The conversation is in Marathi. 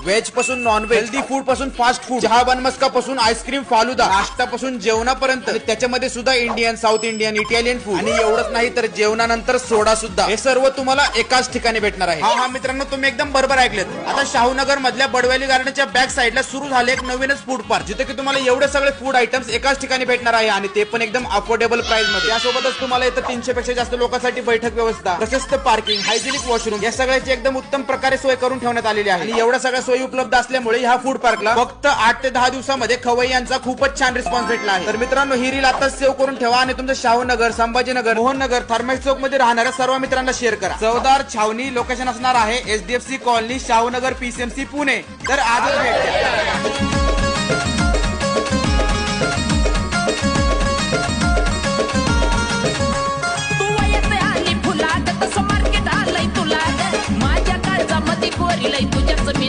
व्हेज पासून नॉन व्हेज, हेल्दी फूड पासून फास्ट फूड, चहा बनमस्का पासून आईस्क्रीम फालुदा, नाश्ता पासून जेवणापर्यंत, त्याच्यामध्ये सुद्धा Indian, south Indian, Italian food आणि एवढंच नाही तर जेवणानंतर सोडा सुद्धा. हे सर्व तुम्हाला एकाच ठिकाणी भेटणार आहे. हा मित्रांनो, तुम्ही एकदम बरोबर ऐकलेत. आता शाहूनगर मधल्या बडवॅली गार्डनच्या बॅक साईडला सुरू झाले एक नवीनच फूड पार्क, जिथे की तुम्हाला एवढे सगळे फूड आयटम्स एकाच ठिकाणी भेटणार आहे आणि ते पण एकदम अफोर्डेबल प्राइस मध्ये. त्यासोबतच तुम्हाला इथं 300 पेक्षा जास्त लोकांसाठी बैठक व्यवस्था, प्रशस्त पार्किंग, हायजेनिक वॉशरूम या सगळ्याची एकदम उत्तम प्रकारे सोय करून ठेवण्यात आलेली आहे. आणि एवढ्या सगळ्या सोयी उपलब्ध असल्यामुळे ह्या फूड पार्कला फक्त 8 ते 10 दिवसामध्ये खवय्यांचा यांचा खूपच छान रिस्पॉन्स भेटला आहे. तर मित्रांनो, ही रील आता सेव्ह करून ठेवा आणि तुमच्या शाहूनगर, संभाजीनगर, मोहननगर, थर्मॅक्स चौक मध्ये राहणाऱ्या सर्व मित्रांना शेअर करा. चवदार छावणी लोकेशन असणार आहे HDFC colony, Shahunagar, PCMC, Pune. तर आजच भेट द्या. माझ्या काळजामध्ये कोरिलय तुझ्याच मी